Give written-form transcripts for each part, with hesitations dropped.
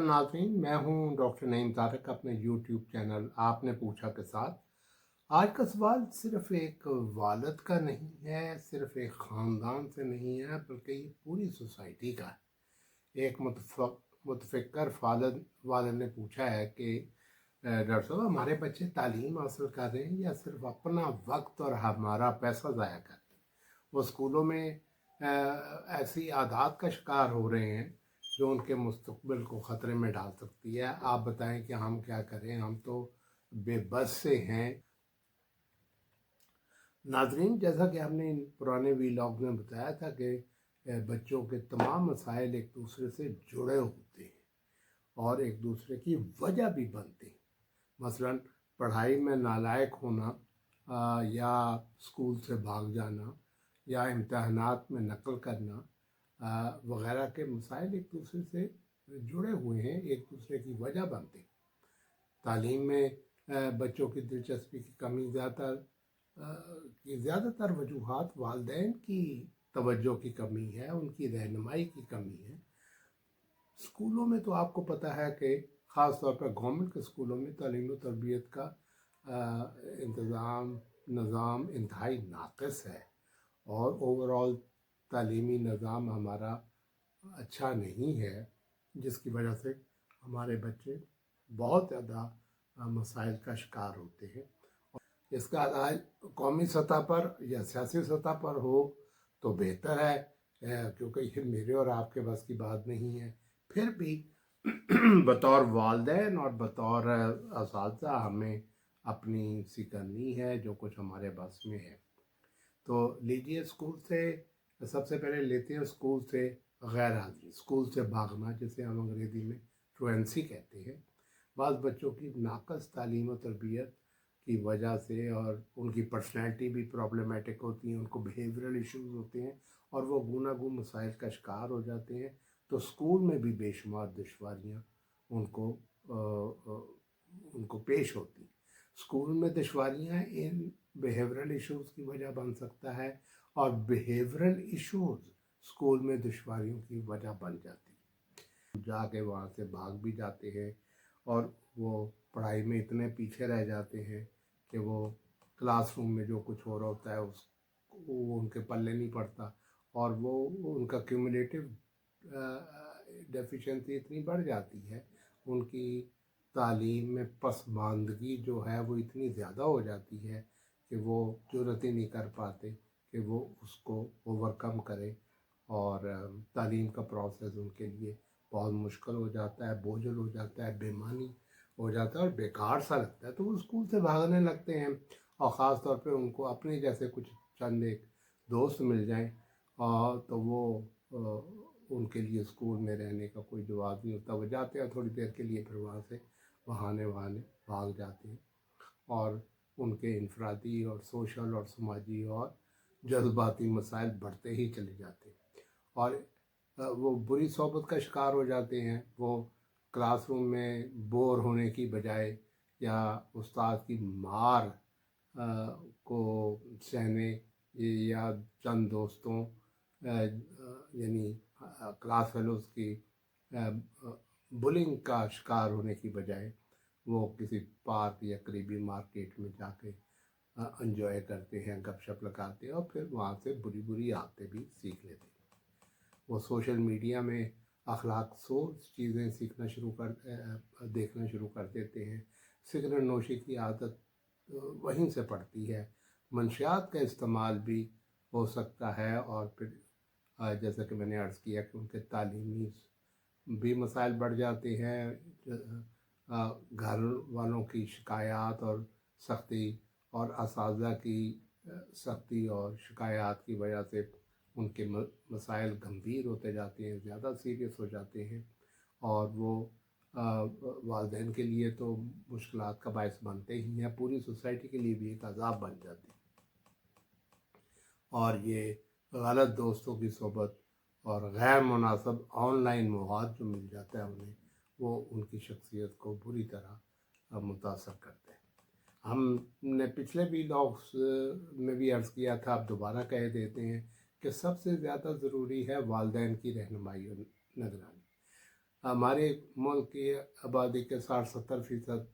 नाज़रीन, मैं हूं डॉक्टर नईम तारक अपने यूट्यूब चैनल आपने पूछा के साथ। आज का सवाल सिर्फ एक वालिद का नहीं है, सिर्फ एक ख़ानदान से नहीं है, बल्कि ये पूरी सोसाइटी का है। एक मुतफ़क्कर वालिद ने पूछा है कि डॉक्टर साहब, हमारे बच्चे तालीम हासिल कर रहे हैं या सिर्फ अपना वक्त और हमारा पैसा ज़ाया कर रहे हैं। वो स्कूलों में ऐसी आदत का शिकार हो रहे हैं जो उनके मुस्तक़बिल को ख़तरे में डाल सकती है। आप बताएं कि हम क्या करें, हम तो बेबस से हैं। नाज़रीन, जैसा कि हमने इन पुराने वीलॉग में बताया था कि बच्चों के तमाम मसाइल एक दूसरे से जुड़े होते हैं और एक दूसरे की वजह भी बनते हैं। मसलन पढ़ाई में नालायक होना, या स्कूल से भाग जाना, या इम्तहानात में नकल करना वगैरह के मसाइल एक दूसरे से जुड़े हुए हैं, एक दूसरे की वजह बनते हैं। तालीम में बच्चों की दिलचस्पी की कमी ज़्यादातर वजूहात वालिदैन की तवज्जो की कमी है, उनकी रहनुमाई की कमी है। स्कूलों में तो आपको पता है कि ख़ास तौर पर गवर्नमेंट के स्कूलों में तालीम और तरबियत का निज़ाम इंतहाई नाक़िस है और ओवरऑल तालीमी निज़ाम हमारा अच्छा नहीं है, जिसकी वजह से हमारे बच्चे बहुत ज़्यादा मसाइल का शिकार होते हैं। इसका इलाज कौमी सतह पर या सियासी सतह पर हो तो बेहतर है, क्योंकि ये मेरे और आपके बस की बात नहीं है। फिर भी बतौर वालिदैन और बतौर असातिज़ा हमें अपनी सी करनी है जो कुछ हमारे बस में है। तो लीजिए, स्कूल से सबसे पहले लेते हैं स्कूल से गैर हाज़िरी, स्कूल से भागना, जिसे हम अंग्रेज़ी में ट्रुएंसी कहते हैं। बाज़ बच्चों की नाक़स तालीम और तरबियत की वजह से और उनकी पर्सनैलिटी भी प्रॉब्लमेटिक होती है, उनको बिहेवियरल इश्यूज़ होते हैं और वो गूनागून मसाइल का शिकार हो जाते हैं। तो स्कूल में भी बेशुमार दुश्वारियाँ उनको पेश होती हैं। स्कूल में दुश्वारियाँ इन बिहेवियरल इश्यूज़ की वजह बन सकता है और बिहेवियरल इश्यूज़ स्कूल में दुश्वारियों की वजह बन जाती है। जाके वहाँ से भाग भी जाते हैं और वो पढ़ाई में इतने पीछे रह जाते हैं कि वो क्लासरूम में जो कुछ हो रहा होता है वो उनके पल्ले नहीं पड़ता और वो उनका क्यूमुलेटिव डेफिशिएंसी इतनी बढ़ जाती है, उनकी तालीम में पसमानदगी जो है वो इतनी ज़्यादा हो जाती है कि वो जुर्रत ही नहीं कर पाते कि वो उसको ओवरकम करें और तालीम का प्रोसेस उनके लिए बहुत मुश्किल हो जाता है, बोझल हो जाता है, बेमानी हो जाता है और बेकार सा लगता है। तो वो स्कूल से भागने लगते हैं और ख़ास तौर पे उनको अपने जैसे कुछ चंद एक दोस्त मिल जाएं और तो वो उनके लिए स्कूल में रहने का कोई जवाब नहीं होता। वो जाते हैं थोड़ी देर के लिए, फिर वहाँ से बहाने भाग जाते हैं और उनके इनफरादी और सोशल और समाजी और जज्बाती मसाइल बढ़ते ही चले जाते हैं और वो बुरी सोबत का शिकार हो जाते हैं। वो क्लासरूम में बोर होने की बजाय या उस्ताद की मार को सहने या चंद दोस्तों यानी क्लास फेलोज़ की बुलिंग का शिकार होने की बजाय वो किसी पार्क या करीबी मार्केट में जाके एंजॉय करते हैं, गपशप लगाते हैं और फिर वहाँ से बुरी बुरी आदतें भी सीख लेते हैं। वो सोशल मीडिया में अखलाक सोच चीज़ें देखना शुरू कर देते हैं। सिगरेट नोशी की आदत वहीं से पड़ती है। मंशियात का इस्तेमाल भी हो सकता है और फिर जैसा कि मैंने अर्ज़ किया कि उनके तालीमी भी मसाइल बढ़ जाते हैं। घर वालों की शिकायत और सख्ती और असातिज़ा की सख्ती और शिकायत की वजह से उनके मसाइल गंभीर होते जाते हैं, ज़्यादा सीरियस हो जाते हैं और वो वालिदैन के लिए तो मुश्किलात का बायस बनते ही हैं, पूरी सोसाइटी के लिए भी एक अज़ाब बन जाते हैं। और ये गलत दोस्तों की सोबत और गैर मुनासिब ऑनलाइन मवाद जो मिल जाता है उन्हें, वो उनकी शख्सियत को बुरी तरह मुतासर करते हैं। हमने पिछले व्लॉग्स में भी अर्ज़ किया था, अब दोबारा कह देते हैं कि सबसे ज़्यादा ज़रूरी है वालिदैन की रहनुमाई और निगरानी। ہمارے ملک کی آبادی کے 60-70%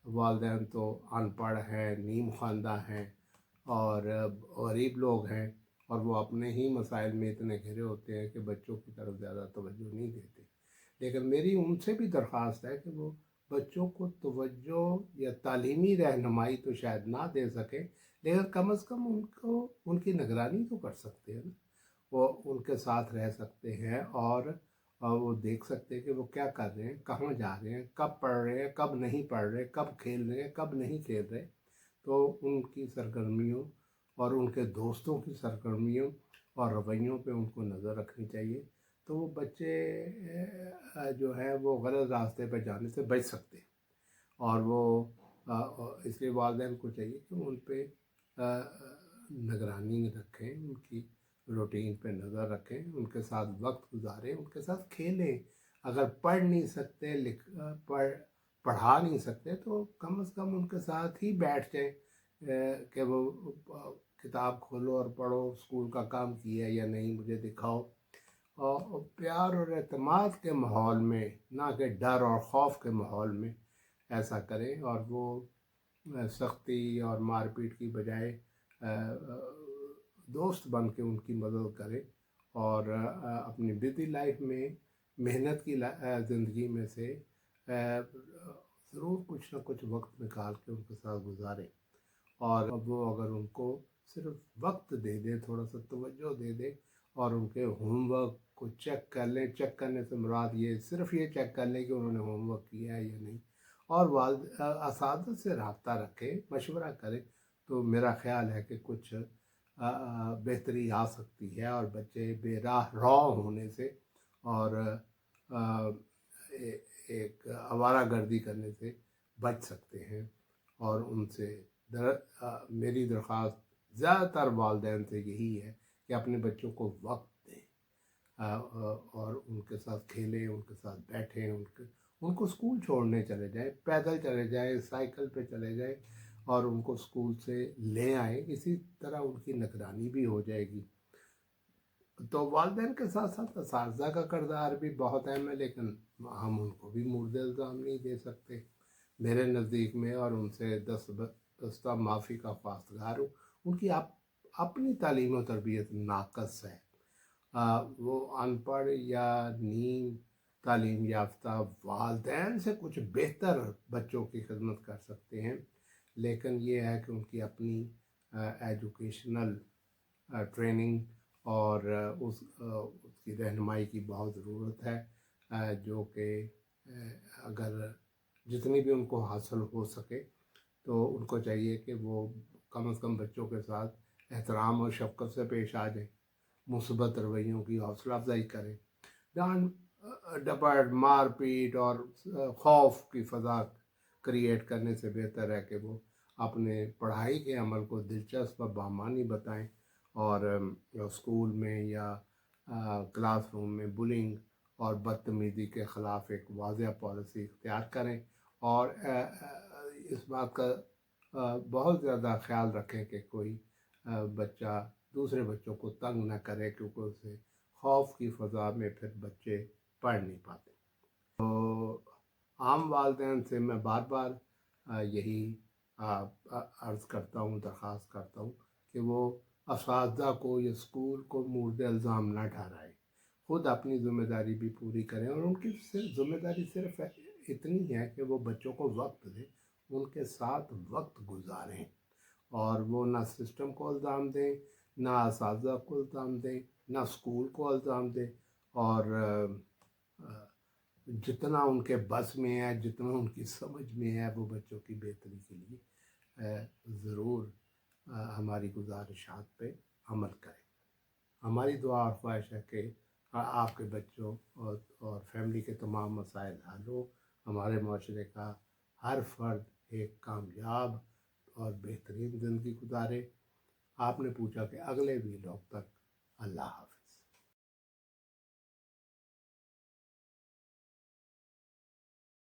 والدین تو ان پڑھ ہیں، نیم خواندہ ہیں اور غریب لوگ ہیں، اور وہ اپنے ہی مسائل میں اتنے گھرے ہوتے ہیں کہ بچوں کی طرف زیادہ توجہ نہیں دیتے۔ لیکن میری ان سے بھی درخواست ہے کہ وہ بچوں کو توجہ یا تعلیمی رہنمائی تو شاید نہ دے سکیں، لیکن کم از کم ان کی نگرانی تو کر سکتے ہیں نا۔ وہ ان کے ساتھ رہ سکتے ہیں اور وہ دیکھ سکتے ہیں کہ وہ کیا کر رہے ہیں، کہاں جا رہے ہیں، کب پڑھ رہے ہیں، کب نہیں پڑھ رہے، کب کھیل رہے ہیں، کب نہیں کھیل رہے۔ تو ان کی سرگرمیوں اور ان کے دوستوں کی سرگرمیوں اور رویوں پہ ان کو نظر رکھنی چاہیے، تو وہ بچے جو ہیں وہ غلط راستے پہ جانے سے بچ سکتے ہیں۔ اور وہ اس لیے والدین کو چاہیے کہ ان پہ نگرانی رکھیں، ان کی روٹین پہ نظر رکھیں، ان کے ساتھ وقت گزاریں، ان کے ساتھ کھیلیں۔ اگر پڑھ نہیں سکتے، پڑھا نہیں سکتے تو کم از کم ان کے ساتھ ہی بیٹھ جائیں کہ وہ کتاب کھولو اور پڑھو، اسکول کا کام کیا یا نہیں مجھے دکھاؤ، اور پیار اور اعتماد کے ماحول میں، نہ کہ ڈر اور خوف کے ماحول میں ایسا کریں، اور وہ سختی اور مار پیٹ کی بجائے دوست بن کے ان کی مدد کرے، اور اپنی بزی لائف میں، محنت کی زندگی میں سے ضرور کچھ نہ کچھ وقت نکال کے ان کے ساتھ گزارے۔ اور وہ اگر ان کو صرف وقت دے دیں، تھوڑا سا توجہ دے دیں، اور ان کے ہوم ورک کو چیک کر لیں، چیک کرنے سے مراد یہ صرف یہ چیک کر لیں کہ انہوں نے ہوم ورک کیا ہے یا نہیں، اور اساتذہ سے رابطہ رکھیں، مشورہ کریں، تو میرا خیال ہے کہ کچھ بہتری آ سکتی ہے، اور بچے بے راہ ہونے سے اور ایک آوارہ گردی کرنے سے بچ سکتے ہیں۔ اور ان سے میری درخواست زیادہ تر والدین سے یہی ہے کہ اپنے بچوں کو وقت دیں، اور ان کے ساتھ کھیلیں، ان کے ساتھ بیٹھیں، ان کو اسکول چھوڑنے چلے جائیں، پیدل چلے جائیں، سائیکل پہ چلے جائیں، اور ان کو اسکول سے لے آئیں، اسی طرح ان کی نگرانی بھی ہو جائے گی۔ تو والدین کے ساتھ ساتھ اساتذہ کا کردار بھی بہت اہم ہے، لیکن ہم ان کو بھی مورد الزام نہیں دے سکتے میرے نزدیک میں، اور ان سے دستہ معافی کا خواستگار ہوں۔ ان کی اپنی تعلیم و تربیت ناقص ہے۔ وہ ان پڑھ یا نیم تعلیم یافتہ والدین سے کچھ بہتر بچوں کی خدمت کر سکتے ہیں، لیکن یہ ہے کہ ان کی اپنی ایجوکیشنل ٹریننگ اور اس کی رہنمائی کی بہت ضرورت ہے، جو کہ اگر جتنی بھی ان کو حاصل ہو سکے تو ان کو چاہیے کہ وہ کم از کم بچوں کے ساتھ احترام اور شفقت سے پیش آ جائیں، مثبت رویوں کی حوصلہ افزائی کریں، ڈپٹ، مار پیٹ اور خوف کی فضا کریٹ کرنے سے بہتر ہے کہ وہ اپنے پڑھائی کے عمل کو دلچسپ اور بامعنی بتائیں، اور اسکول میں یا کلاس روم میں بلنگ اور بدتمیزی کے خلاف ایک واضح پالیسی اختیار کریں، اور اس بات کا بہت زیادہ خیال رکھیں کہ کوئی بچہ دوسرے بچوں کو تنگ نہ کرے، کیونکہ اسے خوف کی فضا میں پھر بچے پڑھ نہیں پاتے۔ تو عام والدین سے میں بار بار یہی عرض کرتا ہوں، درخواست کرتا ہوں کہ وہ اساتذہ کو یا اسکول کو مورد الزام نہ ٹھہرائیں، خود اپنی ذمہ داری بھی پوری کریں، اور ان کی ذمہ داری صرف اتنی ہے کہ وہ بچوں کو وقت دیں، ان کے ساتھ وقت گزاریں، اور وہ نہ سسٹم کو الزام دیں، نہ اساتذہ کو الزام دیں، نہ اسکول کو الزام دیں، اور جتنا ان کے بس میں ہے، جتنا ان کی سمجھ میں ہے، وہ بچوں کی بہتری کے لیے ضرور ہماری گزارشات پہ عمل کریں۔ ہماری دعا اور خواہش ہے کہ آپ کے بچوں اور فیملی کے تمام مسائل حل ہو، ہمارے معاشرے کا ہر فرد ایک کامیاب اور بہترین زندگی گزارے۔ آپ نے پوچھا کہ اگلے ویلاگ تک اللہ حافظ۔